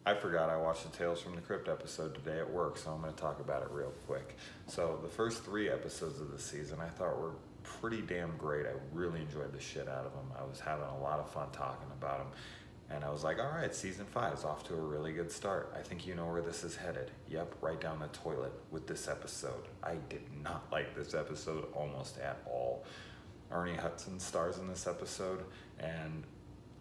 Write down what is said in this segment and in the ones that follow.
I forgot I watched the Tales from the Crypt episode today at work, so I'm going to talk about it real quick. So the first 3 episodes of the season I thought were pretty damn great. I really enjoyed the shit out of them. I was having a lot of fun talking about them. And I was like, all right, season 5 is off to a really good start. I think you know where this is headed. Yep, right down the toilet with this episode. I did not like this episode almost at all. Ernie Hudson stars in this episode, and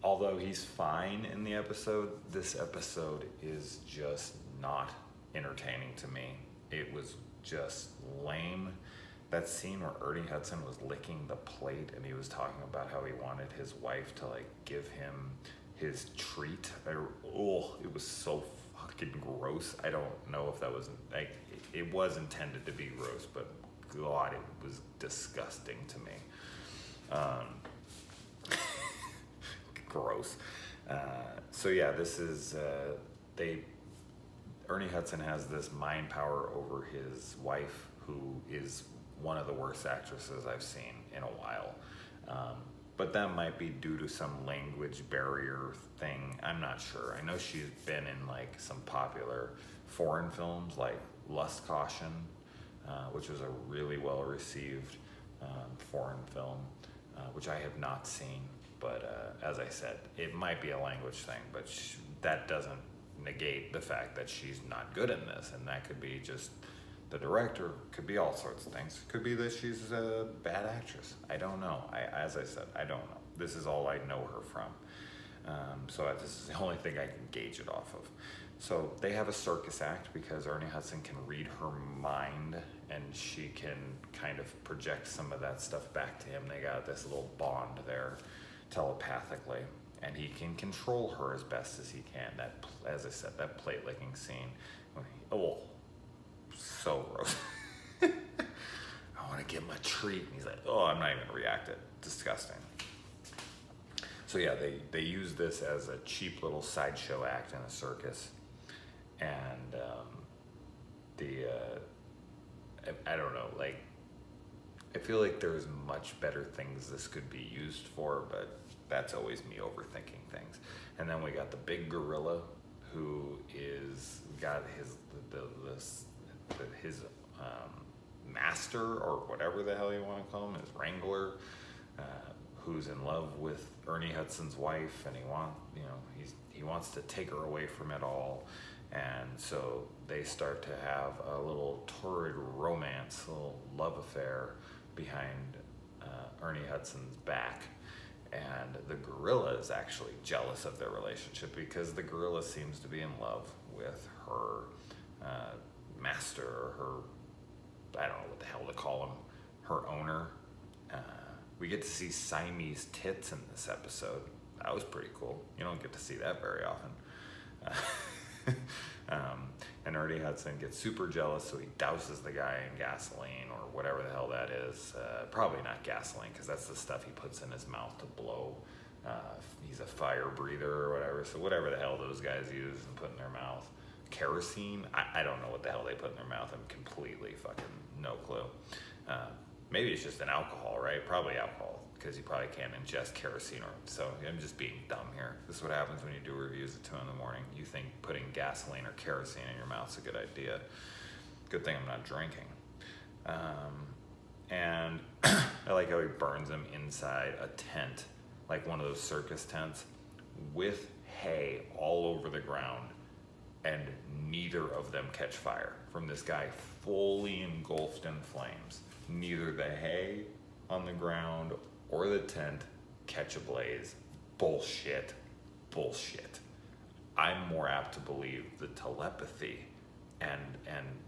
although he's fine in the episode, this episode is just not entertaining to me. It was just lame. That scene where Ernie Hudson was licking the plate and he was talking about how he wanted his wife to like give him his treat. It was so fucking gross. I don't know if that was like, it was intended to be gross, but God, it was disgusting to me. Gross. So yeah, this is Ernie Hudson has this mind power over his wife, who is one of the worst actresses I've seen in a while. But that might be due to some language barrier thing. I'm not sure. I know she's been in like some popular foreign films like Lust Caution, which was a really well received foreign film, which I have not seen. But as I said, it might be a language thing, but that doesn't negate the fact that she's not good in this. And that could be just the director, could be all sorts of things. Could be that she's a bad actress. I don't know. As I said, I don't know. This is all I know her from. So this is the only thing I can gauge it off of. So they have a circus act because Ernie Hudson can read her mind and she can kind of project some of that stuff back to him. They got this little bond there telepathically, and he can control her as best as he can. That, as I said, that plate licking scene. Oh, so gross. I want to get my treat. And he's like, oh, I'm not even going to react. It disgusting. So yeah, they use this as a cheap little sideshow act in a circus. And I don't know, like, I feel like there's much better things this could be used for, but that's always me overthinking things. And then we got the big gorilla, who is got his master, or whatever the hell you want to call him, his wrangler, who's in love with Ernie Hudson's wife, and he wants to take her away from it all. And so they start to have a little torrid romance, a little love affair behind Ernie Hudson's back. And the gorilla is actually jealous of their relationship because the gorilla seems to be in love with her master, or her, I don't know what the hell to call him, her owner. We get to see Siamese tits in this episode. That was pretty cool. You don't get to see that very often. And Ernie Hudson gets super jealous, so he douses the guy in gasoline, or whatever the hell that is. Probably not gasoline, because that's the stuff he puts in his mouth to blow. He's a fire breather or whatever, so whatever the hell those guys use and put in their mouth. Kerosene? I don't know what the hell they put in their mouth. I'm completely fucking no clue. Maybe it's just an alcohol, right? Probably alcohol, because you probably can't ingest kerosene. So I'm just being dumb here. This is what happens when you do reviews at 2 in the morning. You think putting gasoline or kerosene in your mouth is a good idea. Good thing I'm not drinking. And I like how he burns them inside a tent, like one of those circus tents, with hay all over the ground, and neither of them catch fire from this guy fully engulfed in flames. Neither the hay on the ground or the tent catch a blaze. Bullshit. I'm more apt to believe the telepathy and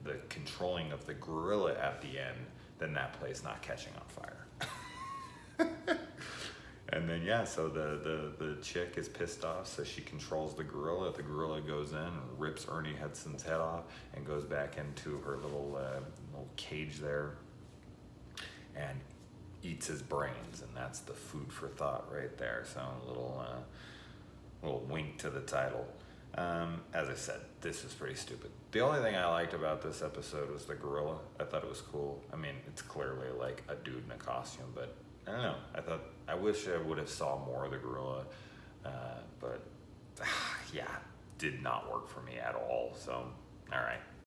the controlling of the gorilla at the end than that place not catching on fire. And then yeah, so the chick is pissed off, so she controls the gorilla. The gorilla goes in and rips Ernie Hudson's head off and goes back into her little cage there and eats his brains, and that's the food for thought right there. So a little wink to the title. As I said, this is pretty stupid. The only thing I liked about this episode was the gorilla. I thought it was cool. I mean, it's clearly like a dude in a costume, but I don't know. I wish I would have saw more of the gorilla, but yeah, did not work for me at all. So, all right.